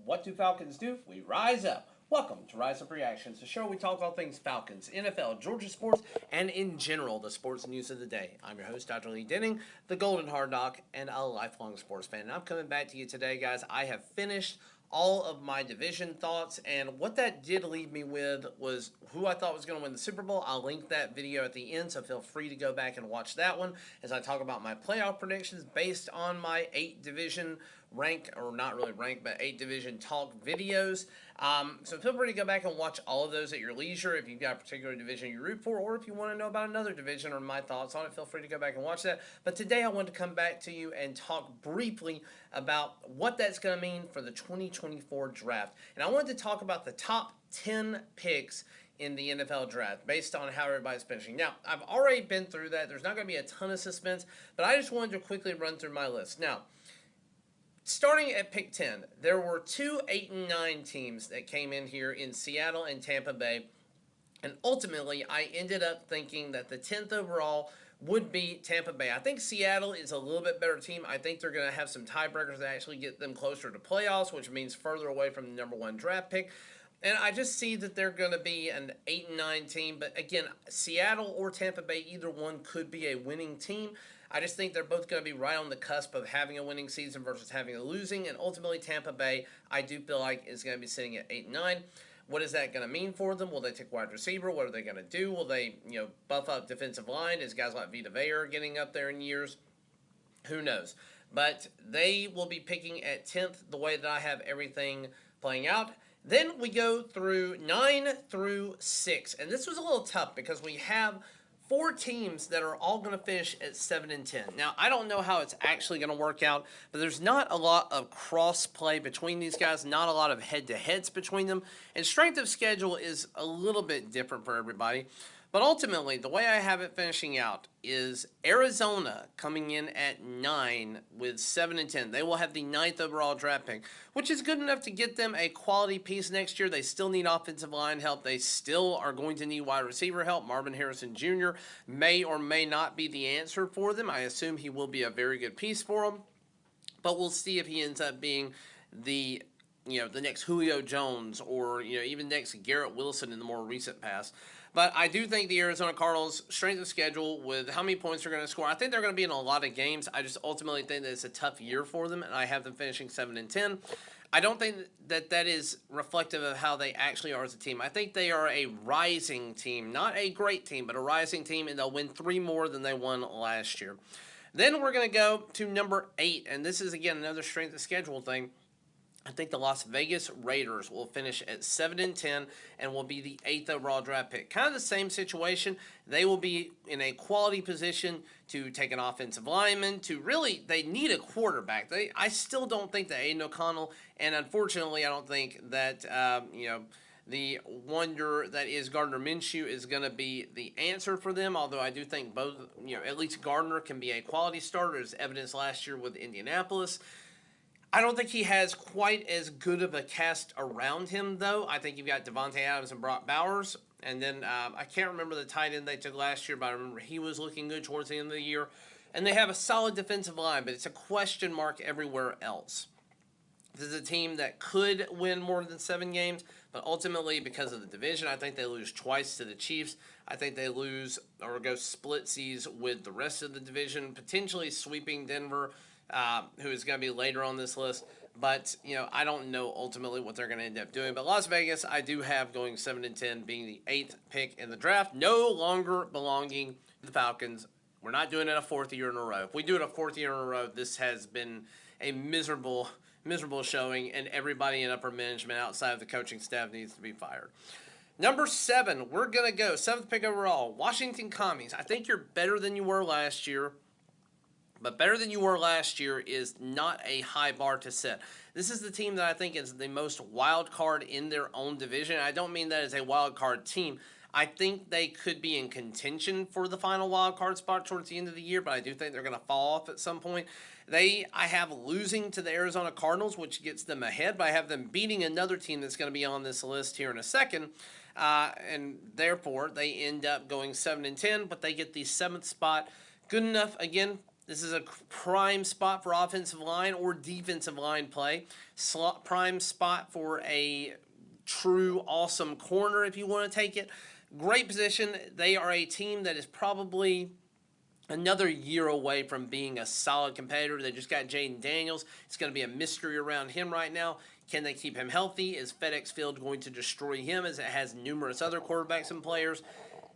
What do Falcons do? We rise up. Welcome to Rise Up Reactions, the show where we talk all things Falcons, NFL, Georgia sports, and in general, the sports news of the day. I'm your host, Dr. Lee Denning, the Golden Hard Knock, and a lifelong sports fan. And I'm coming back to you today, guys. I have finished all of my division thoughts, and what that did leave me with was who I thought was going to win the Super Bowl. I'll link that video at the end, so feel free to go back and watch that one as I talk about my playoff predictions based on my 8 division rank, or not really rank, but 8 division talk videos. So feel free to go back and watch all of those at your leisure if you've got a particular division you root for, or if you want to know about another division or my thoughts on it, feel free to go back and watch that. But today I want to come back to you and talk briefly about what that's going to mean for the 2024 draft. And I wanted to talk about the top 10 picks in the NFL draft based on how everybody's finishing. Now, I've already been through that. There's not going to be a ton of suspense, but I just wanted to quickly run through my list. Now, starting at pick 10, there were 2 8-9 teams that came in here in Seattle and Tampa Bay, and ultimately I ended up thinking that the 10th overall would be Tampa Bay. I think Seattle is a little bit better team. I think they're going to have some tiebreakers that actually get them closer to playoffs, which means further away from the number 1 draft pick. And I just see that they're going to be an 8-9 team. But again, Seattle or Tampa Bay, either one could be a winning team. I just think they're both going to be right on the cusp of having a winning season versus having a losing. And ultimately, Tampa Bay, I do feel like, is going to be sitting at 8-9. What is that going to mean for them? Will they take wide receiver? What are they going to do? Will they, buff up defensive line? Is guys like Vita Vea getting up there in years? Who knows? But they will be picking at 10th the way that I have everything playing out. Then we go through 9 through 6. And this was a little tough because we have 4 teams that are all going to finish at 7 and 10. Now, I don't know how it's actually going to work out, but there's not a lot of cross play between these guys, not a lot of head-to-heads between them, and strength of schedule is a little bit different for everybody. But ultimately, the way I have it finishing out is Arizona coming in at 9 with 7 and 10. They will have the 9th overall draft pick, which is good enough to get them a quality piece next year. They still need offensive line help. They still are going to need wide receiver help. Marvin Harrison Jr. may or may not be the answer for them. I assume he will be a very good piece for them, but we'll see if he ends up being the next Julio Jones or, even next Garrett Wilson in the more recent past. But I do think the Arizona Cardinals' strength of schedule with how many points they're going to score, I think they're going to be in a lot of games. I just ultimately think that it's a tough year for them, and I have them finishing 7 and 10. I don't think that is reflective of how they actually are as a team. I think they are a rising team, not a great team, but a rising team, and they'll win 3 more than they won last year. Then we're going to go to number 8, and this is, again, another strength of schedule thing. I think the Las Vegas Raiders will finish at 7 and 10 and will be the 8th overall draft pick. Kind of the same situation. They will be in a quality position to take an offensive lineman. They need a quarterback. I still don't think that Aiden O'Connell, and unfortunately, I don't think that the wonder that is Gardner Minshew is going to be the answer for them. Although I do think both, at least Gardner can be a quality starter, as evidenced last year with Indianapolis. I don't think he has quite as good of a cast around him, though. I think you've got Devontae Adams and Brock Bowers. And then I can't remember the tight end they took last year, but I remember he was looking good towards the end of the year. And they have a solid defensive line, but it's a question mark everywhere else. This is a team that could win more than 7 games, but ultimately, because of the division, I think they lose twice to the Chiefs. I think they lose or go splitsies with the rest of the division, potentially sweeping Denver, who is going to be later on this list. But, I don't know ultimately what they're going to end up doing. But Las Vegas, I do have going 7 and 10, being the 8th pick in the draft, no longer belonging to the Falcons. We're not doing it a 4th year in a row. If we do it a 4th year in a row, this has been a miserable showing, and everybody in upper management outside of the coaching staff needs to be fired. Number 7, we're going to go 7th pick overall, Washington Commies. I think you're better than you were last year. But better than you were last year is not a high bar to set. This is the team that I think is the most wild card in their own division. I don't mean that as a wild card team. I think they could be in contention for the final wild card spot towards the end of the year, but I do think they're going to fall off at some point. I have losing to the Arizona Cardinals, which gets them ahead, but I have them beating another team that's going to be on this list here in a second. And therefore, they end up going 7 and 10, but they get the 7th spot. Good enough, again. This is a prime spot for offensive line or defensive line play. Prime spot for a true awesome corner if you want to take it. Great position. They are a team that is probably another year away from being a solid competitor. They just got Jaden Daniels. It's going to be a mystery around him right now. Can they keep him healthy? Is FedEx Field going to destroy him as it has numerous other quarterbacks and players?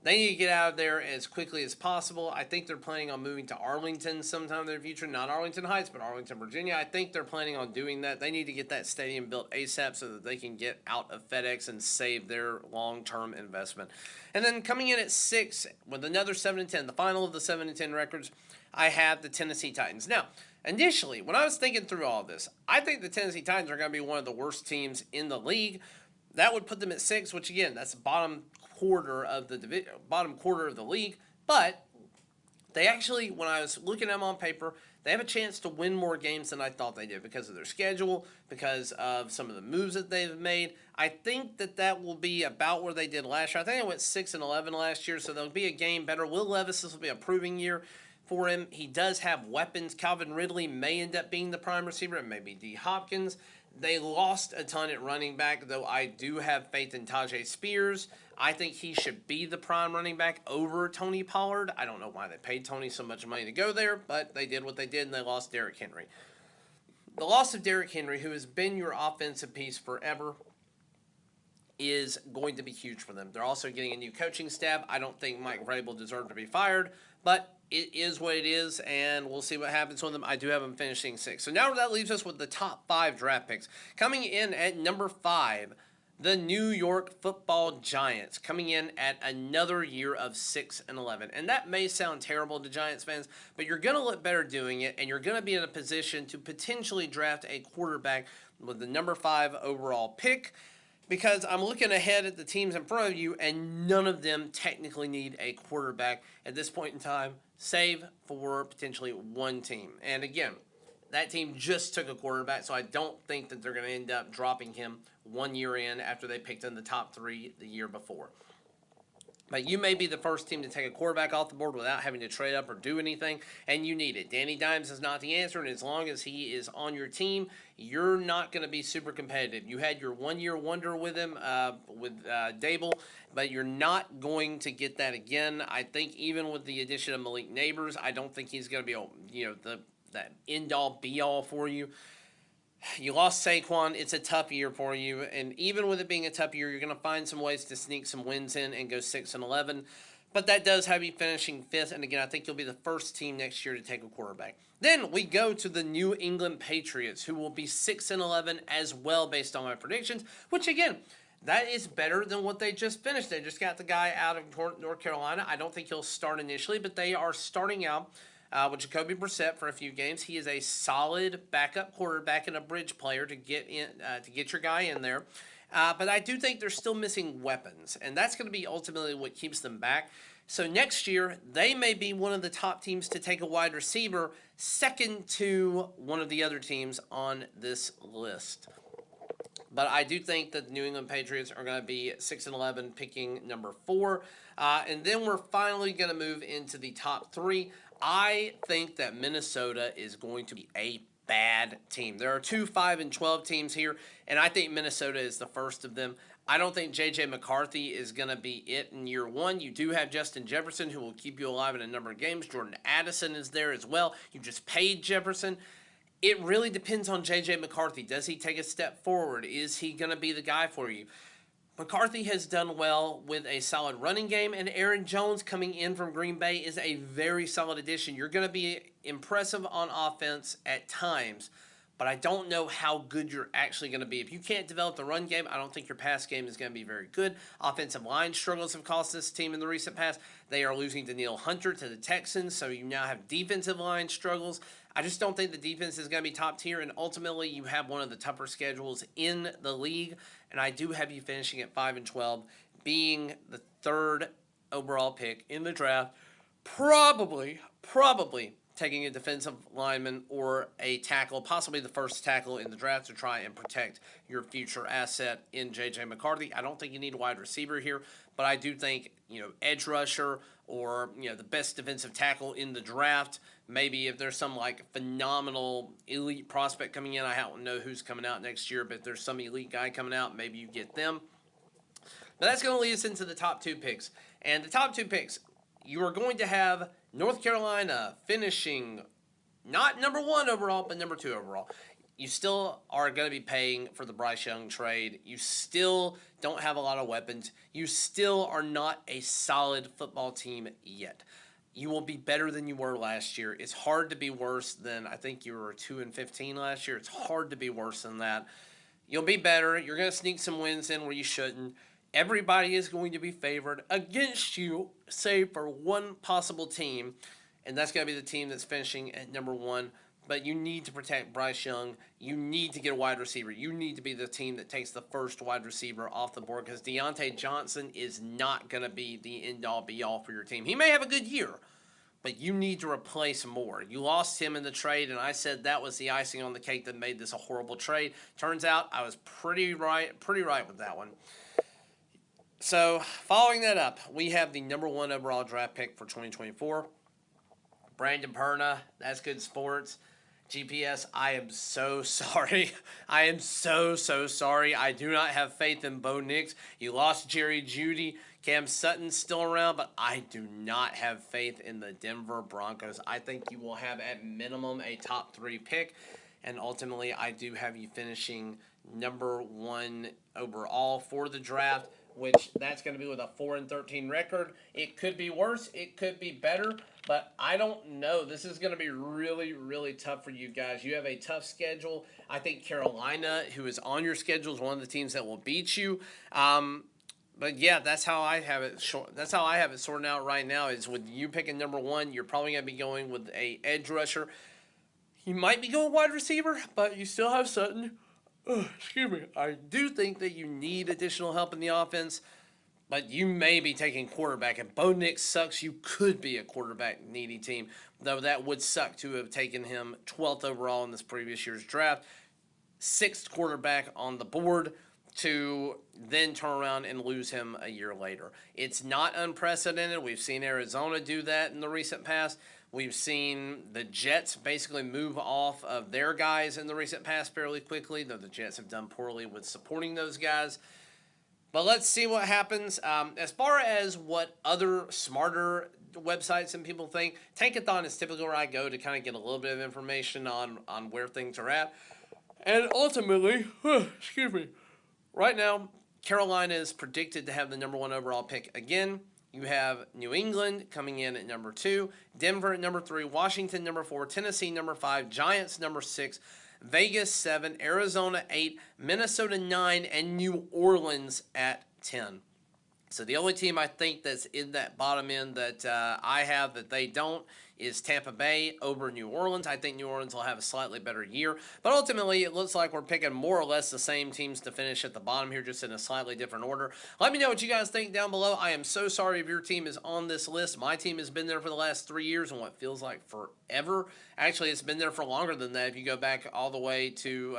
They need to get out of there as quickly as possible. I think they're planning on moving to Arlington sometime in the future. Not Arlington Heights, but Arlington, Virginia. I think they're planning on doing that. They need to get that stadium built ASAP so that they can get out of FedEx and save their long-term investment. And then coming in at 6 with another 7-10, the final of the 7-10 records, I have the Tennessee Titans. Now, initially, when I was thinking through all this, I think the Tennessee Titans are going to be one of the worst teams in the league. That would put them at 6, which again, that's the bottom quarter of the league. But they actually, when I was looking at them on paper, they have a chance to win more games than I thought they did because of their schedule, because of some of the moves that they've made. I think that will be about where they did last year. I think they went 6-11 last year, so they'll be a game better. Will Levis, this will be a proving year for him. He does have weapons. Calvin Ridley may end up being the prime receiver, and maybe D. Hopkins. They lost a ton at running back, though I do have faith in Tajay Spears. I think he should be the prime running back over Tony Pollard. I don't know why they paid Tony so much money to go there, but they did what they did, and they lost Derrick Henry. The loss of Derrick Henry, who has been your offensive piece forever, is going to be huge for them. They're also getting a new coaching staff. I don't think Mike Vrabel deserved to be fired, but it is what it is, and we'll see what happens with them. I do have them finishing 6. So now that leaves us with the top 5 draft picks. Coming in at number 5, the New York Football Giants, coming in at another year of 6-11. And that may sound terrible to Giants fans, but you're going to look better doing it, and you're going to be in a position to potentially draft a quarterback with the number 5 overall pick. Because I'm looking ahead at the teams in front of you, and none of them technically need a quarterback at this point in time, save for potentially one team. And again, that team just took a quarterback, so I don't think that they're going to end up dropping him 1 year in after they picked in the top 3 the year before. But you may be the first team to take a quarterback off the board without having to trade up or do anything, and you need it. Danny Dimes is not the answer, and as long as he is on your team, you're not going to be super competitive. You had your one-year wonder with him, with Dable, but you're not going to get that again. I think even with the addition of Malik Neighbors, I don't think he's going to be, that end-all, be-all for you. You lost Saquon. It's a tough year for you, and even with it being a tough year, you're going to find some ways to sneak some wins in and go 6-11. But that does have you finishing 5th, and again, I think you'll be the first team next year to take a quarterback. Then we go to the New England Patriots, who will be 6-11 as well, based on my predictions. Which again, that is better than what they just finished. They just got the guy out of North Carolina. I don't think he'll start initially, but they are starting out with Jacoby Brissett for a few games. He is a solid backup quarterback and a bridge player to get in, to get your guy in there. But I do think they're still missing weapons, and that's going to be ultimately what keeps them back. So next year, they may be one of the top teams to take a wide receiver, second to one of the other teams on this list. But I do think that the New England Patriots are going to be 6-11, picking number 4. And then we're finally going to move into the top 3. I think that Minnesota is going to be a bad team. There are 2 5-12 teams here, and I think Minnesota is the first of them. I don't think J.J. McCarthy is going to be it in year 1. You do have Justin Jefferson, who will keep you alive in a number of games. Jordan Addison is there as well. You just paid Jefferson. It really depends on J.J. McCarthy. Does he take a step forward? Is he going to be the guy for you? McCarthy has done well with a solid running game, and Aaron Jones coming in from Green Bay is a very solid addition. You're going to be impressive on offense at times, but I don't know how good you're actually going to be. If you can't develop the run game, I don't think your pass game is going to be very good. Offensive line struggles have cost this team in the recent past. They are losing Danielle Hunter to the Texans, so you now have defensive line struggles. I just don't think the defense is going to be top tier, and ultimately you have one of the tougher schedules in the league, and I do have you finishing at 5-12, being the 3rd overall pick in the draft, probably taking a defensive lineman or a tackle, possibly the first tackle in the draft to try and protect your future asset in J.J. McCarthy. I don't think you need a wide receiver here, but I do think, edge rusher or the best defensive tackle in the draft. Maybe if there's some phenomenal elite prospect coming in, I don't know who's coming out next year, but if there's some elite guy coming out, maybe you get them. But that's going to lead us into the top 2 picks. And the top 2 picks, you are going to have North Carolina finishing not number 1 overall, but number 2 overall. You still are going to be paying for the Bryce Young trade. You still don't have a lot of weapons. You still are not a solid football team yet. You will be better than you were last year. It's hard to be worse than, I think you were 2-15 last year. It's hard to be worse than that. You'll be better. You're going to sneak some wins in where you shouldn't. Everybody is going to be favored against you, save for one possible team, and that's going to be the team that's finishing at number 1. But you need to protect Bryce Young. You need to get a wide receiver. You need to be the team that takes the first wide receiver off the board, because Deontay Johnson is not going to be the end-all, be-all for your team. He may have a good year, but you need to replace more. You lost him in the trade, and I said that was the icing on the cake that made this a horrible trade. Turns out I was pretty right with that one. So, following that up, we have the number 1 overall draft pick for 2024. Brandon Perna, ThatsGoodSports. GPS, I am so sorry. I am so sorry. I do not have faith in Bo Nix. You lost Jerry Jeudy. Cam Sutton's still around, but I do not have faith in the Denver Broncos. I think you will have at minimum a top 3 pick, and ultimately I do have you finishing number 1 overall for the draft, which that's going to be with a 4-13 record. It could be worse. It could be better. But I don't know. This is going to be really, really tough for you guys. You have a tough schedule. I think Carolina, who is on your schedule, is one of the teams that will beat you. But yeah, that's how I have it. That's how I have it sorted out right now. Is with you picking number 1, you're probably going to be going with a edge rusher. You might be going wide receiver, but you still have Sutton. Excuse me. I do think that you need additional help in the offense. But you may be taking quarterback. If Bo Nix sucks, you could be a quarterback-needy team. Though that would suck to have taken him 12th overall in this previous year's draft. 6th quarterback on the board to then turn around and lose him a year later. It's not unprecedented. We've seen Arizona do that in the recent past. We've seen the Jets basically move off of their guys in the recent past fairly quickly, though the Jets have done poorly with supporting those guys. But let's see what happens. As far as what other smarter websites and people think, Tankathon is typically where I go to kind of get a little bit of information on where things are at. And ultimately, right now, Carolina is predicted to have the number 1 overall pick again. You have New England coming in at number 2, Denver at number 3, Washington number 4, Tennessee number 5, Giants number 6, Vegas 7, Arizona 8, Minnesota 9, and New Orleans at 10. So the only team I think that's in that bottom end that I have that they don't is Tampa Bay over New Orleans. I think New Orleans will have a slightly better year. But ultimately, it looks like we're picking more or less the same teams to finish at the bottom here, just in a slightly different order. Let me know what you guys think down below. I am so sorry if your team is on this list. My team has been there for the last 3 years and what feels like forever. Actually, it's been there for longer than that if you go back all the way to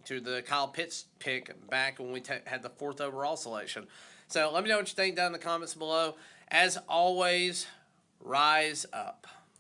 the Kyle Pitts pick back when we had the 4th overall selection. So let me know what you think down in the comments below. As always, rise up.